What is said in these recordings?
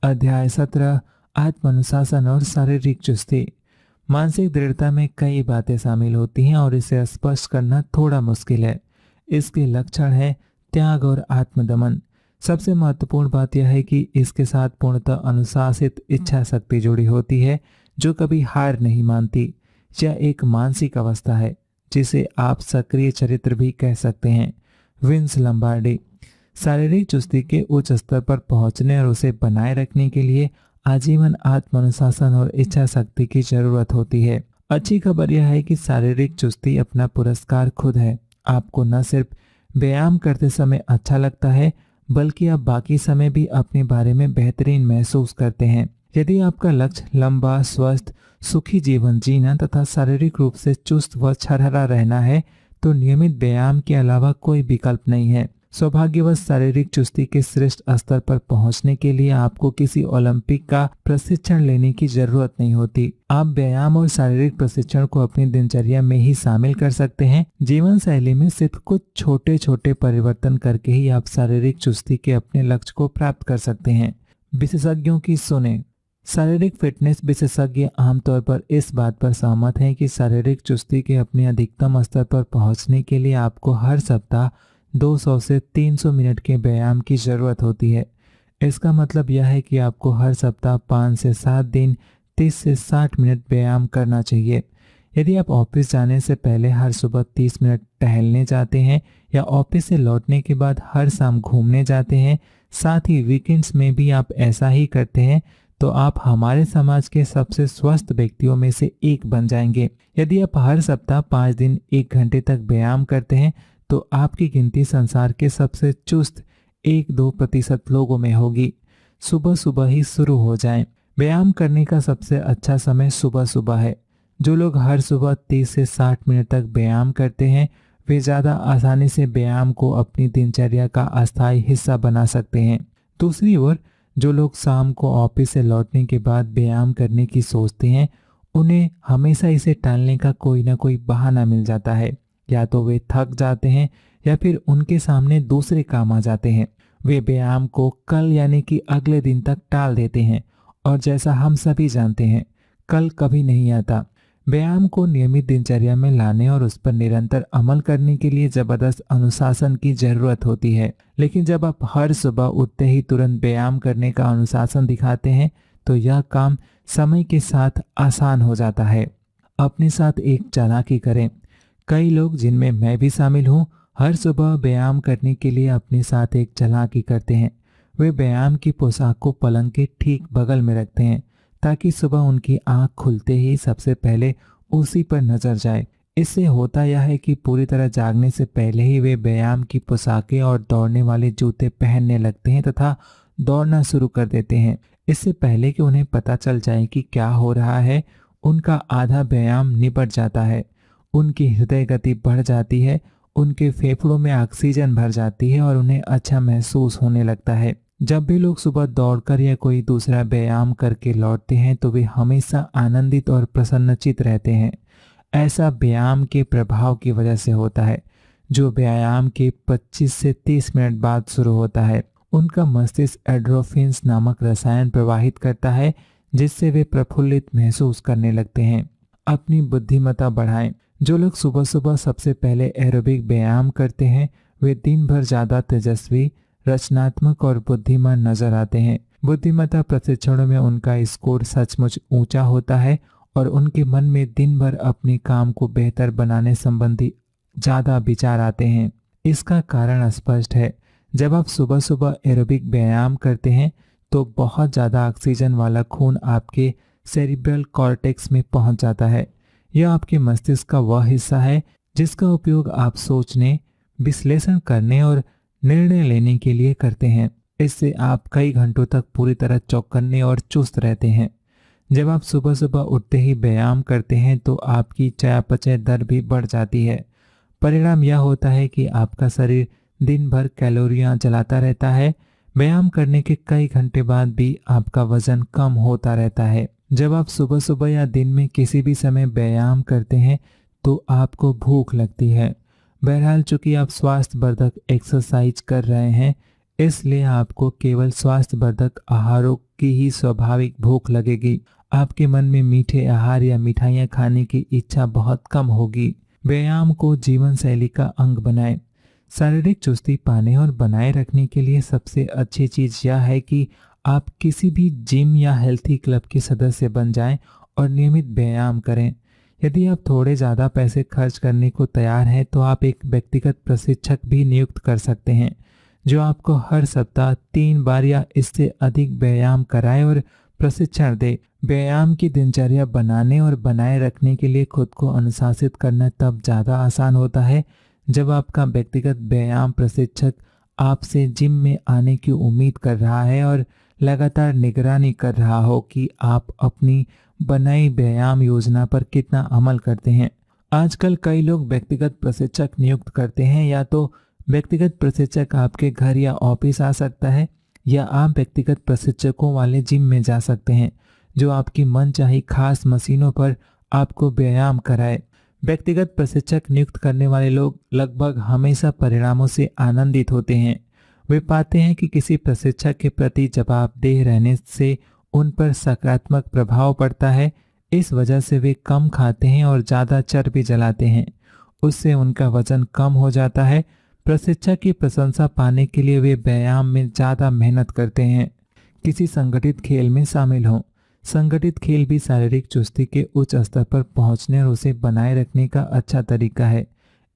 अध्याय 17 आत्मानुशासन और शारीरिक चुस्ती। मानसिक दृढ़ता में कई बातें शामिल होती हैं और इसे स्पष्ट करना थोड़ा मुश्किल है। इसके लक्षण है त्याग और आत्मदमन। सबसे महत्वपूर्ण बात यह है कि इसके साथ पूर्णतः अनुशासित इच्छा शक्ति जुड़ी होती है जो कभी हार नहीं मानती। यह एक मानसिक अवस्था है जिसे आप सक्रिय चरित्र भी कह सकते हैं। विंस लम्बार्डी। शारीरिक चुस्ती के उच्च स्तर पर पहुंचने और उसे बनाए रखने के लिए आजीवन आत्मानुशासन और इच्छा शक्ति की जरूरत होती है। अच्छी खबर यह है कि शारीरिक चुस्ती अपना पुरस्कार खुद है। आपको न सिर्फ व्यायाम करते समय अच्छा लगता है बल्कि आप बाकी समय भी अपने बारे में बेहतरीन महसूस करते हैं। यदि आपका लक्ष्य लंबा, स्वस्थ, सुखी जीवन जीना तथा शारीरिक रूप से चुस्त व छरहरा रहना है तो नियमित व्यायाम के अलावा कोई विकल्प नहीं है। सौभाग्यवश शारीरिक चुस्ती के श्रेष्ठ स्तर पर पहुंचने के लिए आपको किसी ओलंपिक का प्रशिक्षण लेने की जरूरत नहीं होती। आप व्यायाम और शारीरिक प्रशिक्षण को अपनी दिनचर्या में ही शामिल कर सकते हैं। जीवन शैली में सिर्फ कुछ छोटे छोटे परिवर्तन करके ही आप शारीरिक चुस्ती के अपने लक्ष्य को प्राप्त कर सकते हैं। विशेषज्ञों की सुने। शारीरिक फिटनेस विशेषज्ञ आमतौर पर इस बात पर सहमत हैं कि शारीरिक चुस्ती के अपने अधिकतम स्तर पर पहुंचने के लिए आपको हर सप्ताह 200 से 300 मिनट के व्यायाम की जरूरत होती है। इसका मतलब यह है कि आपको हर सप्ताह 5 से 7 दिन 30 से 60 मिनट व्यायाम करना चाहिए। यदि आप ऑफिस जाने से पहले हर सुबह 30 मिनट टहलने जाते हैं या ऑफिस से लौटने के बाद हर शाम घूमने जाते हैं, साथ ही वीकेंड्स में भी आप ऐसा ही करते हैं, तो आप हमारे समाज के सबसे स्वस्थ व्यक्तियों में से एक बन जाएंगे। यदि आप हर सप्ताह 5 दिन 1 घंटे तक व्यायाम करते हैं तो आपकी गिनती संसार के सबसे चुस्त 1-2% लोगों में होगी। सुबह सुबह ही शुरू हो जाएं। व्यायाम करने का सबसे अच्छा समय सुबह सुबह है। जो लोग हर सुबह 30 से 60 मिनट तक व्यायाम करते हैं वे ज़्यादा आसानी से व्यायाम को अपनी दिनचर्या का अस्थायी हिस्सा बना सकते हैं। दूसरी ओर जो लोग शाम को ऑफिस से लौटने के बाद व्यायाम करने की सोचते हैं उन्हें हमेशा इसे टालने का कोई ना कोई बहाना मिल जाता है। या तो वे थक जाते हैं या फिर उनके सामने दूसरे काम आ जाते हैं। वे व्यायाम को कल यानी कि अगले दिन तक टाल देते हैं और जैसा हम सभी जानते हैं कल कभी नहीं आता। व्यायाम को नियमित दिनचर्या में लाने और उस पर निरंतर अमल करने के लिए जबरदस्त अनुशासन की जरूरत होती है। लेकिन जब आप हर सुबह उठते ही तुरंत व्यायाम करने का अनुशासन दिखाते हैं तो यह काम समय के साथ आसान हो जाता है। अपने साथ एक चालाकी करें। कई लोग जिनमें मैं भी शामिल हूँ हर सुबह व्यायाम करने के लिए अपने साथ एक चालाकी करते हैं। वे व्यायाम की पोशाक को पलंग के ठीक बगल में रखते हैं ताकि सुबह उनकी आंख खुलते ही सबसे पहले उसी पर नजर जाए। इससे होता यह है कि पूरी तरह जागने से पहले ही वे व्यायाम की पोशाकें और दौड़ने वाले जूते पहनने लगते हैं तथा दौड़ना शुरू कर देते हैं। इससे पहले कि उन्हें पता चल जाए कि क्या हो रहा है उनका आधा व्यायाम निपट जाता है। उनकी हृदय गति बढ़ जाती है, उनके फेफड़ों में ऑक्सीजन भर जाती है और उन्हें अच्छा महसूस होने लगता है। जब भी लोग सुबह दौड़कर या कोई दूसरा व्यायाम करके लौटते हैं तो वे हमेशा आनंदित और प्रसन्नचित रहते हैं। ऐसा व्यायाम के प्रभाव की वजह से होता है जो व्यायाम के 25 से 30 मिनट बाद शुरू होता है। उनका मस्तिष्क एंडोर्फिन्स नामक रसायन प्रवाहित करता है जिससे वे प्रफुल्लित महसूस करने लगते हैं। अपनी बुद्धिमत्ता बढ़ाएं। जो लोग सुबह सुबह सबसे पहले एरोबिक व्यायाम करते हैं वे दिन भर ज्यादा तेजस्वी, रचनात्मक और बुद्धिमान नजर आते हैं। बुद्धिमत्ता प्रशिक्षणों में उनका स्कोर सचमुच ऊंचा होता है और उनके मन में दिन भर अपने काम को बेहतर बनाने संबंधी ज्यादा विचार आते हैं। इसका कारण स्पष्ट है। जब आप सुबह सुबह एरोबिक व्यायाम करते हैं तो बहुत ज्यादा ऑक्सीजन वाला खून आपके सेरिब्रल कॉर्टेक्स में पहुंच जाता है। यह आपके मस्तिष्क का वह हिस्सा है जिसका उपयोग आप सोचने, विश्लेषण करने और निर्णय लेने के लिए करते हैं। इससे आप कई घंटों तक पूरी तरह चौकन्ने और चुस्त रहते हैं। जब आप सुबह सुबह उठते ही व्यायाम करते हैं तो आपकी चयापचय दर भी बढ़ जाती है। परिणाम यह होता है कि आपका शरीर दिन भर कैलोरियां जलाता रहता है। व्यायाम करने के कई घंटे बाद भी आपका वजन कम होता रहता है। जब आप सुबह सुबह या दिन में किसी भी समय व्यायाम करते हैं तो आपको भूख लगती है। बहरहाल चूंकि आप स्वास्थ्यवर्धक एक्सरसाइज कर रहे हैं इसलिए आपको केवल स्वास्थ्यवर्धक आहारों की ही स्वाभाविक भूख लगेगी। आपके मन में मीठे आहार या मिठाइयाँ खाने की इच्छा बहुत कम होगी। व्यायाम को जीवन शैली का अंग बनाएं। शारीरिक चुस्ती पाने और बनाए रखने के लिए सबसे अच्छी चीज़ यह है कि आप किसी भी जिम या हेल्थी क्लब के सदस्य बन जाएं और नियमित व्यायाम करें। यदि आप थोड़े ज़्यादा पैसे खर्च करने को तैयार हैं तो आप एक व्यक्तिगत प्रशिक्षक भी नियुक्त कर सकते हैं जो आपको हर सप्ताह 3 बार या इससे अधिक व्यायाम कराए और प्रशिक्षण दे। व्यायाम की दिनचर्या बनाने और बनाए रखने के लिए खुद को अनुशासित करना तब ज़्यादा आसान होता है जब आपका व्यक्तिगत व्यायाम प्रशिक्षक आपसे जिम में आने की उम्मीद कर रहा है और लगातार निगरानी कर रहा हो कि आप अपनी बनाई व्यायाम योजना पर कितना अमल करते हैं। आजकल कई लोग व्यक्तिगत प्रशिक्षक नियुक्त करते हैं। या तो व्यक्तिगत प्रशिक्षक आपके घर या ऑफिस आ सकता है या आप व्यक्तिगत प्रशिक्षकों वाले जिम में जा सकते हैं जो आपकी मनचाही खास मशीनों पर आपको व्यायाम कराए। व्यक्तिगत प्रशिक्षक नियुक्त करने वाले लोग लगभग हमेशा परिणामों से आनंदित होते हैं। वे पाते हैं कि किसी प्रशिक्षक के प्रति जवाबदेह रहने से उन पर सकारात्मक प्रभाव पड़ता है। इस वजह से वे कम खाते हैं और ज़्यादा चर्बी जलाते हैं। उससे उनका वजन कम हो जाता है। प्रशिक्षक की प्रशंसा पाने के लिए वे व्यायाम में ज़्यादा मेहनत करते हैं। किसी संगठित खेल में शामिल हों। संगठित खेल भी शारीरिक चुस्ती के उच्च स्तर पर पहुंचने और उसे बनाए रखने का अच्छा तरीका है।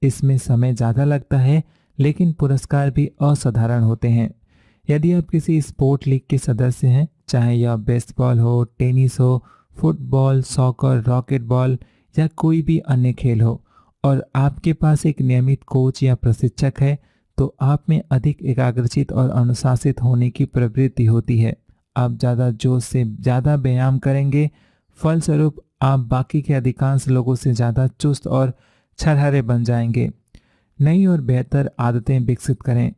इसमें समय ज़्यादा लगता है लेकिन पुरस्कार भी असाधारण होते हैं। यदि आप किसी स्पोर्ट लीग के सदस्य हैं, चाहे यह बेसबॉल हो, टेनिस हो, फुटबॉल, सॉकर, रॉकेटबॉल या कोई भी अन्य खेल हो, और आपके पास एक नियमित कोच या प्रशिक्षक है, तो आप में अधिक एकाग्रचित और अनुशासित होने की प्रवृत्ति होती है। आप ज़्यादा जोश से ज़्यादा व्यायाम करेंगे। फलस्वरूप आप बाकी के अधिकांश लोगों से ज़्यादा चुस्त और छरहरे बन जाएंगे। नई और बेहतर आदतें विकसित करें।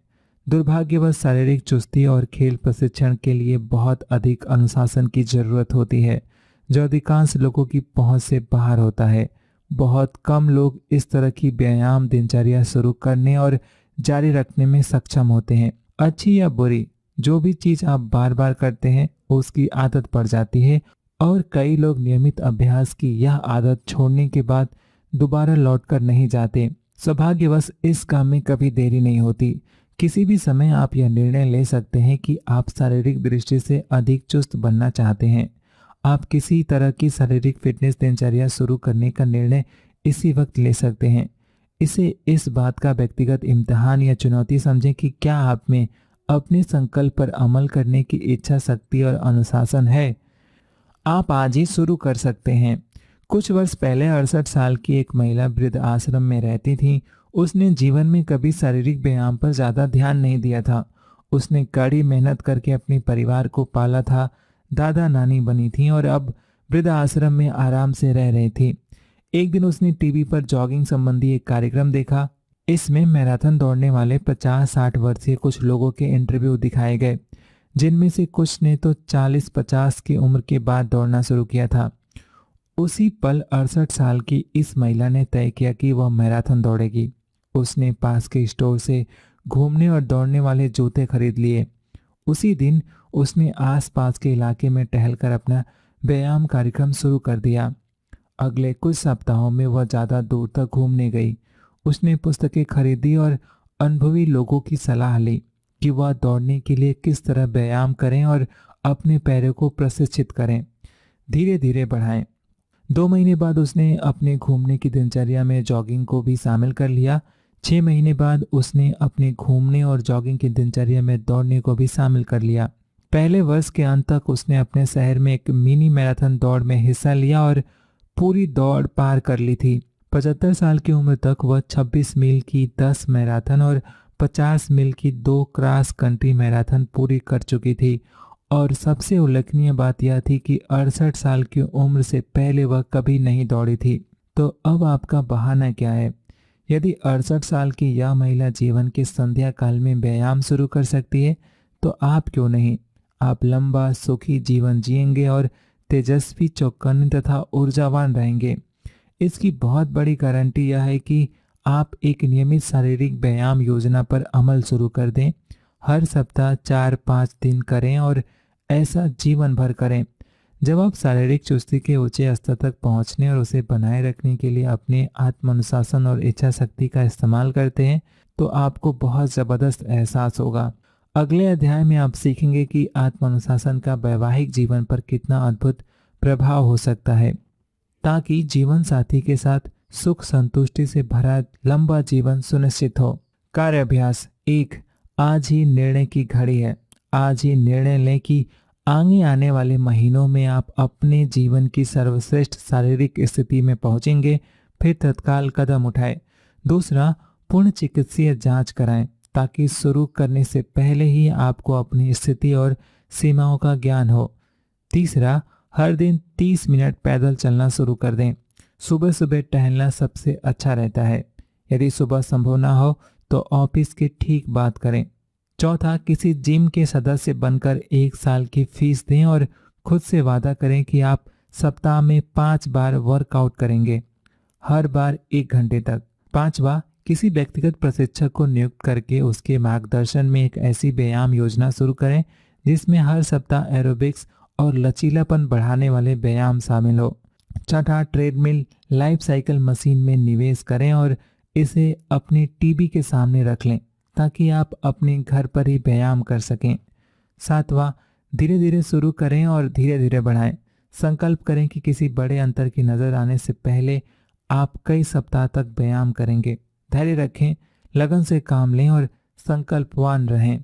दुर्भाग्यवश शारीरिक चुस्ती और खेल प्रशिक्षण के लिए बहुत अधिक अनुशासन की ज़रूरत होती है जो अधिकांश लोगों की पहुंच से बाहर होता है। बहुत कम लोग इस तरह की व्यायाम दिनचर्या शुरू करने और जारी रखने में सक्षम होते हैं। अच्छी या बुरी, जो भी चीज़ आप बार बार करते हैं उसकी आदत पड़ जाती है और कई लोग नियमित अभ्यास की यह आदत छोड़ने के बाद दोबारा लौटकर नहीं जाते। सौभाग्यवश इस काम में कभी देरी नहीं होती। किसी भी समय आप यह निर्णय ले सकते हैं कि आप शारीरिक दृष्टि से अधिक चुस्त बनना चाहते हैं। आप किसी तरह की शारीरिक फिटनेस दिनचर्या शुरू करने का निर्णय इसी वक्त ले सकते हैं। इसे इस बात का व्यक्तिगत इम्तिहान या चुनौती समझें कि क्या आप में अपने संकल्प पर अमल करने की इच्छा शक्ति और अनुशासन है। आप आज ही शुरू कर सकते हैं। कुछ वर्ष पहले 68 साल की एक महिला वृद्ध आश्रम में रहती थी। उसने जीवन में कभी शारीरिक व्यायाम पर ज़्यादा ध्यान नहीं दिया था। उसने कड़ी मेहनत करके अपने परिवार को पाला था, दादा नानी बनी थी और अब वृद्ध आश्रम में आराम से रह रही थी। एक दिन उसने टीवी पर जॉगिंग संबंधी एक कार्यक्रम देखा। इसमें मैराथन दौड़ने वाले 50-60 वर्षीय कुछ लोगों के इंटरव्यू दिखाए गए, जिनमें से कुछ ने तो 40-50 की उम्र के बाद दौड़ना शुरू किया था। उसी पल 68 साल की इस महिला ने तय किया कि वह मैराथन दौड़ेगी। उसने पास के स्टोर से घूमने और दौड़ने वाले जूते खरीद लिए। उसी दिन उसने आसपास के इलाके में टहलकर अपना व्यायाम कार्यक्रम शुरू कर दिया। अगले कुछ सप्ताहों में वह ज़्यादा दूर तक घूमने गई। उसने पुस्तकें खरीदी और अनुभवी लोगों की सलाह ली कि वह दौड़ने के लिए किस तरह व्यायाम करें और अपने पैरों को प्रशिक्षित करें, धीरे धीरे बढ़ाएं। 2 महीने बाद उसने अपने घूमने की दिनचर्या में जॉगिंग को भी शामिल कर लिया। 6 महीने बाद उसने अपने घूमने और जॉगिंग की दिनचर्या में दौड़ने को भी शामिल कर लिया। पहले वर्ष के अंत तक उसने अपने शहर में एक मिनी मैराथन दौड़ में हिस्सा लिया और पूरी दौड़ पार कर ली थी। 75 साल की उम्र तक वह 26 मील की 10 मैराथन और 50 मील की 2 क्रॉस कंट्री मैराथन पूरी कर चुकी थी। और सबसे उल्लेखनीय बात यह थी कि 68 साल की उम्र से पहले वह कभी नहीं दौड़ी थी। तो अब आपका बहाना क्या है? यदि 68 साल की यह महिला जीवन के संध्या काल में व्यायाम शुरू कर सकती है तो आप क्यों नहीं? आप लंबा सुखी जीवन जिएंगे और तेजस्वी, चौकन्ने तथा ऊर्जावान रहेंगे। इसकी बहुत बड़ी गारंटी यह है कि आप एक नियमित शारीरिक व्यायाम योजना पर अमल शुरू कर दें। हर सप्ताह 4-5 दिन करें और ऐसा जीवन भर करें। जब आप शारीरिक चुस्ती के ऊंचे स्तर तक पहुंचने और उसे बनाए रखने के लिए अपने आत्मानुशासन और इच्छा शक्ति का इस्तेमाल करते हैं तो आपको बहुत ज़बरदस्त एहसास होगा। अगले अध्याय में आप सीखेंगे कि आत्मानुशासन का वैवाहिक जीवन पर कितना अद्भुत प्रभाव हो सकता है, ताकि जीवन साथी के साथ सुख संतुष्टि से भरा लंबा जीवन सुनिश्चित हो। कार्य अभ्यास 1। आज ही निर्णय की घड़ी है। आज ही निर्णय लें कि आगे आने वाले महीनों में आप अपने जीवन की सर्वश्रेष्ठ शारीरिक स्थिति में पहुंचेंगे, फिर तत्काल कदम उठाएं। दूसरा, पूर्ण चिकित्सीय जांच कराएं ताकि शुरू करने से पहले ही आपको अपनी स्थिति और सीमाओं का ज्ञान हो। तीसरा, हर दिन 30 मिनट पैदल चलना शुरू कर दें। सुबह सुबह टहलना सबसे अच्छा रहता है। यदि सुबह संभव ना हो तो ऑफिस के ठीक बाद करें। चौथा, किसी जिम के सदस्य बनकर 1 साल की फीस दें और खुद से वादा करें कि आप सप्ताह में 5 बार वर्कआउट करेंगे, हर बार 1 घंटे तक। पांचवा, किसी व्यक्तिगत प्रशिक्षक को नियुक्त करके उसके मार्गदर्शन में एक ऐसी व्यायाम योजना शुरू करें जिसमें हर सप्ताह एरोबिक्स और लचीलापन बढ़ाने वाले व्यायाम शामिल हो। छठा, ट्रेडमिल लाइफ साइकिल मशीन में निवेश करें और इसे अपने टीवी के सामने रख लें ताकि आप अपने घर पर ही व्यायाम कर सकें। सातवां, धीरे धीरे शुरू करें और धीरे धीरे बढ़ाएं। संकल्प करें कि किसी बड़े अंतर की नज़र आने से पहले आप कई सप्ताह तक व्यायाम करेंगे। धैर्य रखें, लगन से काम लें और संकल्पवान रहें।